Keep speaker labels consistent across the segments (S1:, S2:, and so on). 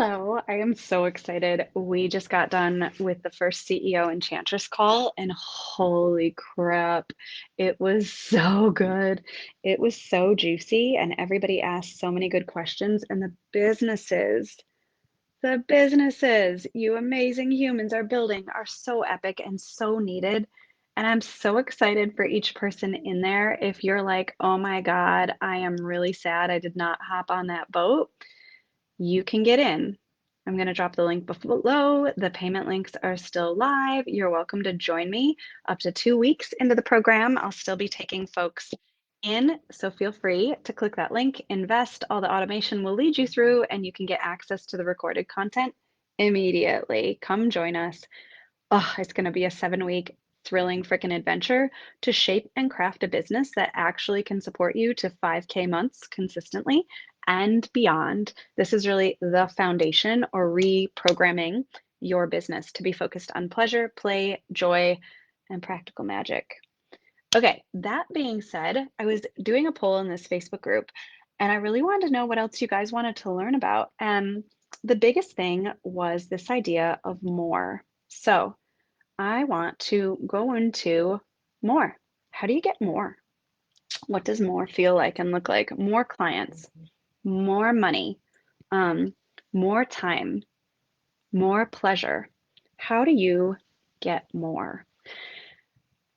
S1: Hello, I am so excited. We just got done with the first CEO Enchantress call, and holy crap, it was so good. It was so juicy, and everybody asked so many good questions. And the businesses you amazing humans are building are so epic and so needed. And I'm so excited for each person in there. If you're like, oh my God, I am really sad I did not hop on that boat, you can get in. I'm going to drop the link below. The payment links are still live. You're welcome to join me up to 2 weeks into the program. I'll still be taking folks in, so feel free to click that link, invest. All the automation will lead you through, and you can get access to the recorded content immediately. Come join us. Oh, it's going to be a 7 week thrilling freaking adventure to shape and craft a business that actually can support you to 5K months consistently and beyond. This is really the foundation or reprogramming your business to be focused on pleasure, play, joy, and practical magic. Okay, that being said, I was doing a poll in this Facebook group and I really wanted to know what else you guys wanted to learn about. And the biggest thing was this idea of more. So, I want to go into more. How do you get more? What does more feel like and look like? More clients, more money, um, more time, more pleasure. How do you get more?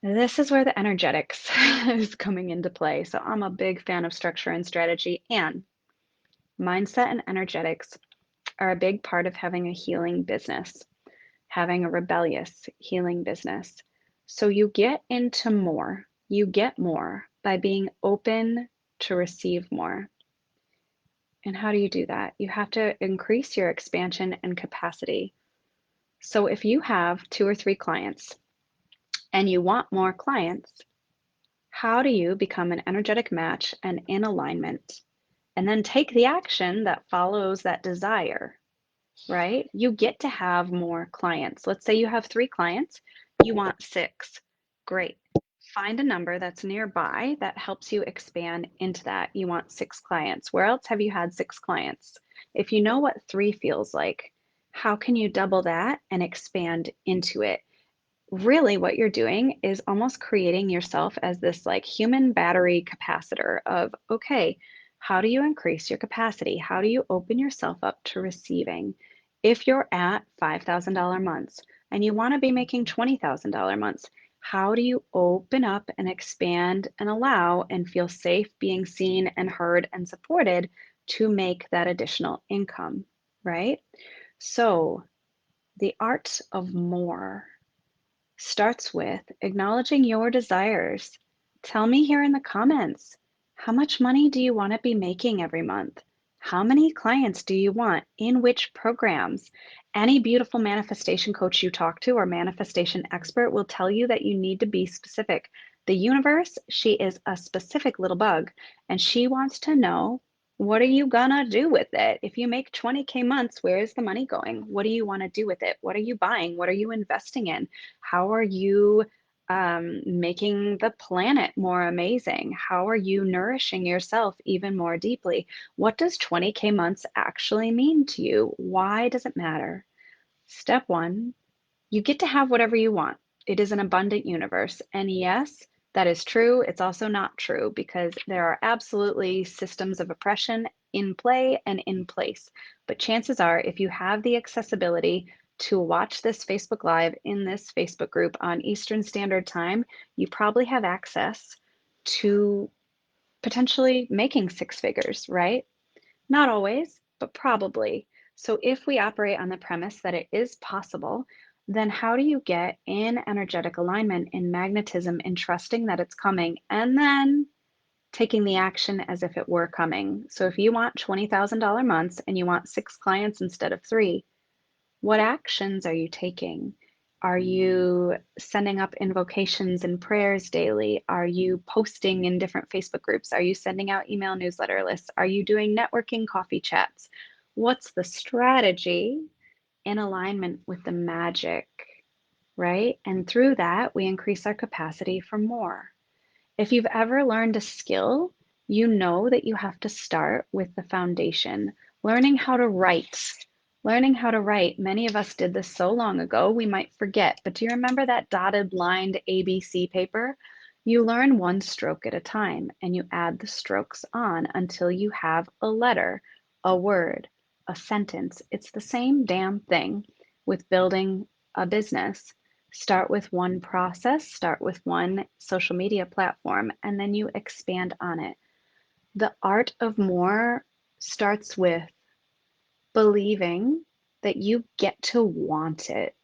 S1: This is where the energetics is coming into play. So I'm a big fan of structure and strategy, and mindset and energetics are a big part of having a healing business, having a rebellious healing business. So you get into more, you get more by being open to receive more. And how do you do that? You have to increase your expansion and capacity. So if you have 2 or 3 clients and you want more clients, how do you become an energetic match and in alignment? And then take the action that follows that desire, right? You get to have more clients. Let's say you have 3 clients, you want 6. Great. Find a number that's nearby that helps you expand into that. You want 6 clients. Where else have you had 6 clients? If you know what 3 feels like, how can you double that and expand into it? Really, what you're doing is almost creating yourself as this like human battery capacitor of, okay, how do you increase your capacity? How do you open yourself up to receiving? If you're at $5,000 months and you want to be making $20,000 months, how do you open up and expand and allow and feel safe being seen and heard and supported to make that additional income, right? So, the art of more starts with acknowledging your desires. Tell me here in the comments, how much money do you want to be making every month? How many clients do you want? In which programs? Any beautiful manifestation coach you talk to or manifestation expert will tell you that you need to be specific. The universe, she is a specific little bug, and she wants to know, what are you gonna do with it? If you make 20K months, where is the money going? What do you want to do with it? What are you buying? What are you investing in? How are you making the planet more amazing? How are you nourishing yourself even more deeply? What does 20K months actually mean to you? Why does it matter? Step one, you get to have whatever you want. It is an abundant universe. And yes, that is true. It's also not true because there are absolutely systems of oppression in play and in place. But chances are, if you have the accessibility to watch this Facebook Live in this Facebook group on Eastern Standard Time, you probably have access to potentially making 6 figures, right? Not always, but probably. So if we operate on the premise that it is possible, then how do you get in energetic alignment, in magnetism, in trusting that it's coming, and then taking the action as if it were coming? So if you want $20,000 months and you want 6 clients instead of 3, what actions are you taking? Are you sending up invocations and prayers daily? Are you posting in different Facebook groups? Are you sending out email newsletter lists? Are you doing networking coffee chats? What's the strategy in alignment with the magic, right? And through that, we increase our capacity for more. If you've ever learned a skill, you know that you have to start with the foundation, learning how to write, Learning how to write, many of us did this so long ago we might forget, but do you remember that dotted lined ABC paper? You learn one stroke at a time and you add the strokes on until you have a letter, a word, a sentence. It's the same damn thing with building a business. Start with one process, start with one social media platform, and then you expand on it. The art of more starts with believing that you get to want it.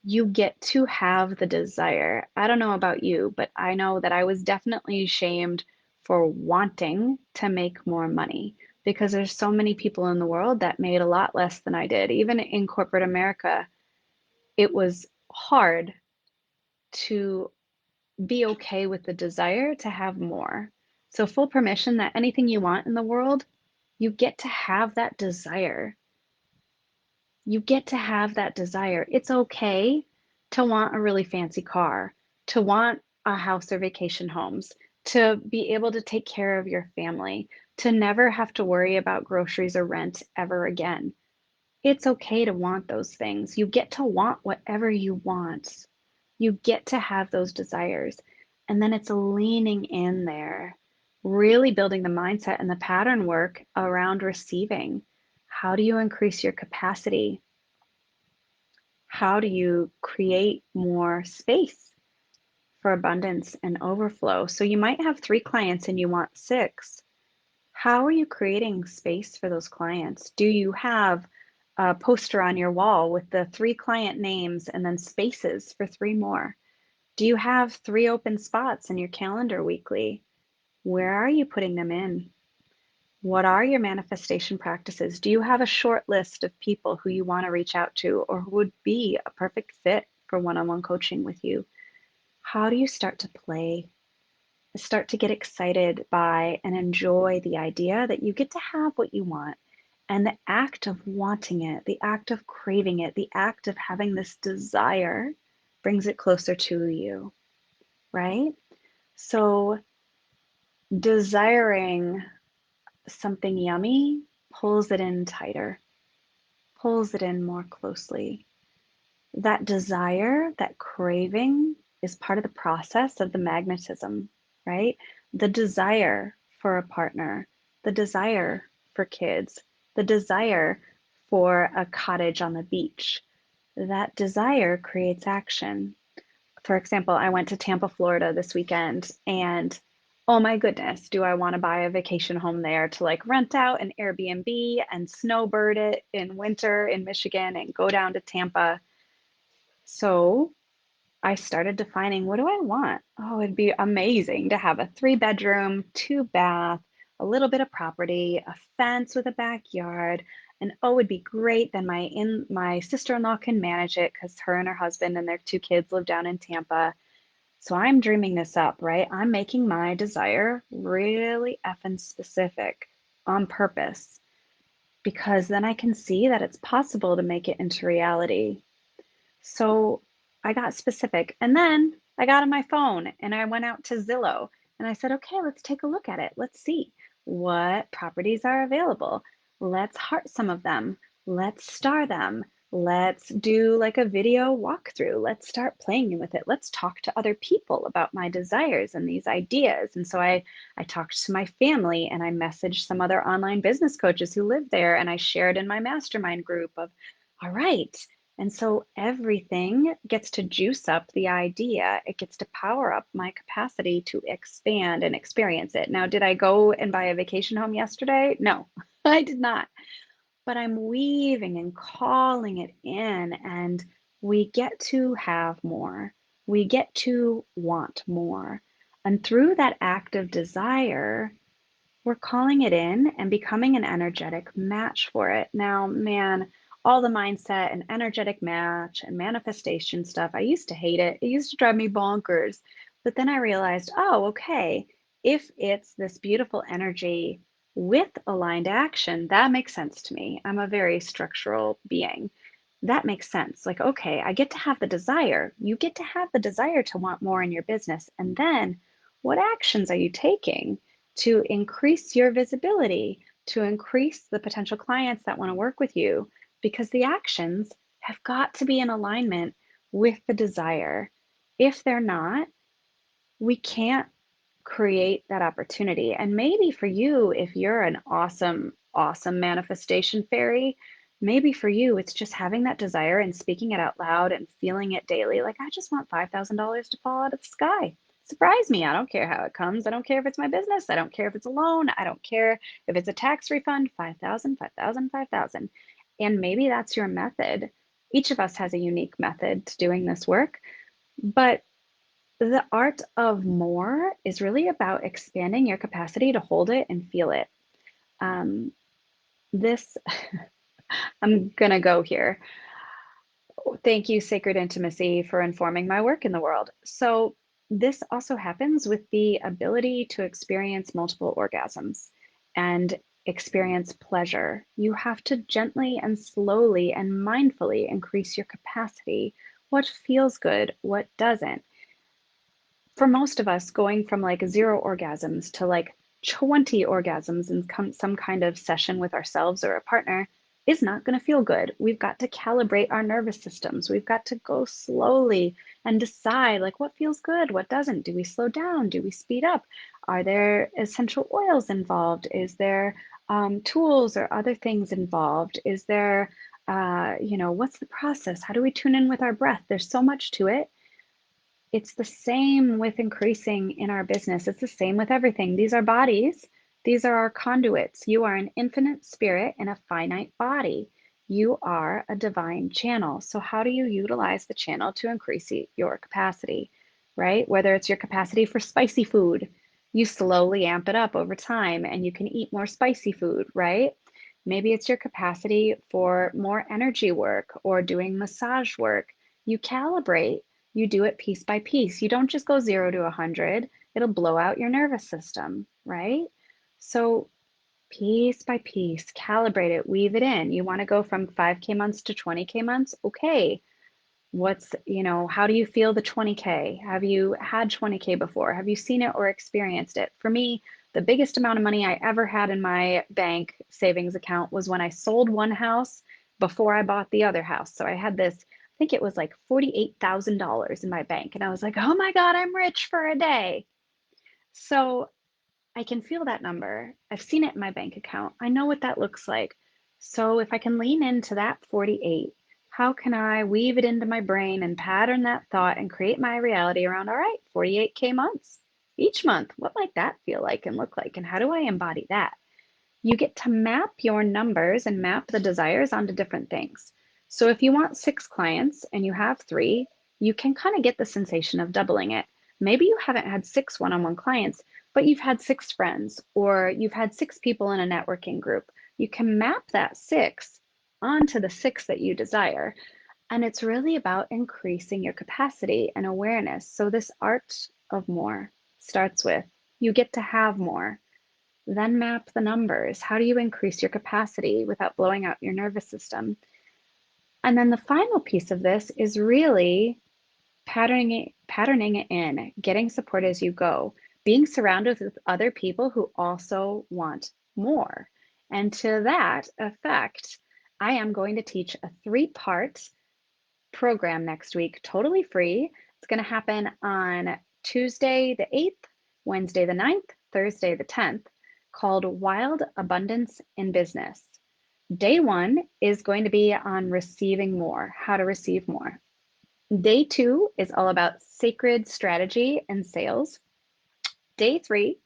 S1: You get to have the desire. I don't know about you, but I know that I was definitely shamed for wanting to make more money because there's so many people in the world that made a lot less than I did. Even in corporate America, it was hard to be okay with the desire to have more. So, full permission that anything you want in the world, you get to have that desire. You get to have that desire. It's okay to want a really fancy car, to want a house or vacation homes, to be able to take care of your family, to never have to worry about groceries or rent ever again. It's okay to want those things. You get to want whatever you want. You get to have those desires. And then it's leaning in there, really building the mindset and the pattern work around receiving. How do you increase your capacity? How do you create more space for abundance and overflow? So you might have 3 clients and you want 6. How are you creating space for those clients? Do you have a poster on your wall with the 3 client names and then spaces for 3 more? Do you have 3 open spots in your calendar weekly? Where are you putting them in? What are your manifestation practices? Do you have a short list of people who you want to reach out to or who would be a perfect fit for one on one coaching with you? How do you start to play? Start to get excited by and enjoy the idea that you get to have what you want. And the act of wanting it, the act of craving it, the act of having this desire brings it closer to you, right? So, desiring something yummy pulls it in tighter, pulls it in more closely. That desire, that craving is part of the process of the magnetism, right? The desire for a partner, the desire for kids, the desire for a cottage on the beach. That desire creates action. For example, I went to Tampa, Florida this weekend, and oh my goodness, do I want to buy a vacation home there to like rent out an Airbnb and snowbird it in winter in Michigan and go down to Tampa. So I started defining, what do I want? Oh, it'd be amazing to have a 3 bedroom, 2 bath, a little bit of property, a fence with a backyard. And oh, it'd be great. Then my sister-in-law can manage it because her and her husband and their 2 kids live down in Tampa. So I'm dreaming this up, right? I'm making my desire really effing specific on purpose because then I can see that it's possible to make it into reality. So I got specific. And then I got on my phone and I went out to Zillow and I said, okay, let's take a look at it. Let's see what properties are available. Let's heart some of them. Let's star them. Let's do like a video walkthrough. Let's start playing with it. Let's talk to other people about my desires and these ideas. And so I talked to my family and I messaged some other online business coaches who live there and I shared in my mastermind group of, all right, and so everything gets to juice up the idea. It gets to power up my capacity to expand and experience it. Now, did I go and buy a vacation home yesterday? No, I did not. But I'm weaving and calling it in, and we get to have more. We get to want more. And through that act of desire, we're calling it in and becoming an energetic match for it. Now, man, all the mindset and energetic match and manifestation stuff, I used to hate it. It used to drive me bonkers. But then I realized, oh, okay, if it's this beautiful energy with aligned action, that makes sense to me. I'm a very structural being. That makes sense. Like, okay, I get to have the desire. You get to have the desire to want more in your business. And then what actions are you taking to increase your visibility, to increase the potential clients that want to work with you? because the actions have got to be in alignment with the desire. If they're not, we can't create that opportunity. And maybe for you, if you're an awesome, awesome manifestation fairy, maybe for you, it's just having that desire and speaking it out loud and feeling it daily. Like, I just want $5,000 to fall out of the sky. Surprise me. I don't care how it comes. I don't care if it's my business. I don't care if it's a loan. I don't care if it's a tax refund. 5,000, 5,000, 5,000. And maybe that's your method. Each of us has a unique method to doing this work, but the art of more is really about expanding your capacity to hold it and feel it. Um, this, I'm gonna go here. Thank you, Sacred Intimacy, for informing my work in the world. So, this also happens with the ability to experience multiple orgasms and experience pleasure. You have to gently and slowly and mindfully increase your capacity. What feels good, what doesn't. For most of us, going from like 0 orgasms to like 20 orgasms in some kind of session with ourselves or a partner is not going to feel good. We've got to calibrate our nervous systems. We've got to go slowly and decide like what feels good, what doesn't. Do we slow down? Do we speed up? Are there essential oils involved? Is there tools or other things involved? Is there, what's the process? How do we tune in with our breath? There's so much to it. It's the same with increasing in our business. It's the same with everything. These are bodies. These are our conduits. You are an infinite spirit in a finite body. You are a divine channel. So how do you utilize the channel to increase your capacity, right? Whether it's your capacity for spicy food, you slowly amp it up over time and you can eat more spicy food, right? Maybe it's your capacity for more energy work or doing massage work. You calibrate. You do it piece by piece. You don't just go 0 to 100. It'll blow out your nervous system, right? So piece by piece, calibrate it, weave it in. You want to go from 5K months to 20K months? Okay. How do you feel the 20K? Have you had 20K before? Have you seen it or experienced it? For me, the biggest amount of money I ever had in my bank savings account was when I sold one house before I bought the other house. So I had this, I think it was like $48,000 in my bank. And I was like, oh my God, I'm rich for a day. So I can feel that number. I've seen it in my bank account. I know what that looks like. So if I can lean into that 48, how can I weave it into my brain and pattern that thought and create my reality around, all right, 48K months each month? What might that feel like and look like? And how do I embody that? You get to map your numbers and map the desires onto different things. So if you want 6 clients and you have 3, you can kind of get the sensation of doubling it. Maybe you haven't had 6 one-on-one clients, but you've had 6 friends or you've had 6 people in a networking group. You can map that 6 onto the 6 that you desire. And it's really about increasing your capacity and awareness. So this art of more starts with you get to have more. Then map the numbers. How do you increase your capacity without blowing out your nervous system? And then the final piece of this is really patterning it in, getting support as you go, being surrounded with other people who also want more. And to that effect, I am going to teach a 3-part program next week, totally free. It's going to happen on Tuesday the 8th, Wednesday the 9th, Thursday the 10th, called Wild Abundance in Business. Day 1 is going to be on receiving more, how to receive more. Day 2 is all about sacred strategy and sales. Day 3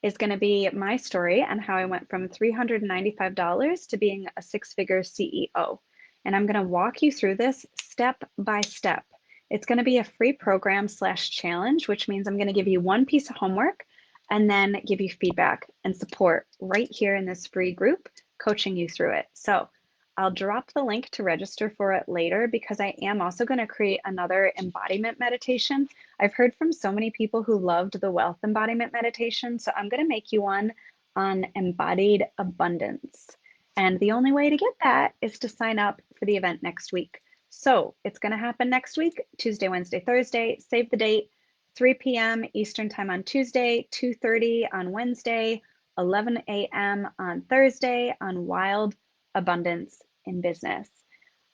S1: is going to be my story and how I went from $395 to being a 6-figure CEO. And I'm going to walk you through this step by step. It's going to be a free program / challenge, which means I'm going to give you one piece of homework and then give you feedback and support right here in this free group, coaching you through it. So I'll drop the link to register for it later because I am also going to create another embodiment meditation. I've heard from so many people who loved the wealth embodiment meditation, so I'm going to make you one on embodied abundance. And the only way to get that is to sign up for the event next week. So it's going to happen next week, Tuesday, Wednesday, Thursday. Save the date, 3 p.m. Eastern Time on Tuesday, 2:30 on Wednesday, 11 a.m. on Thursday on Wild Abundance in Business.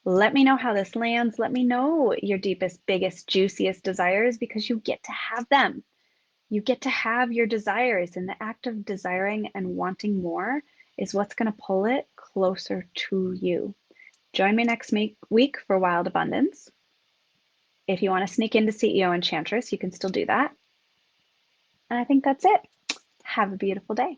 S1: Let me know how this lands. Let me know your deepest, biggest, juiciest desires because you get to have them. You get to have your desires, and the act of desiring and wanting more is what's going to pull it closer to you. Join me next week for Wild Abundance. If you want to sneak into CEO Enchantress, you can still do that. And I think that's it. Have a beautiful day.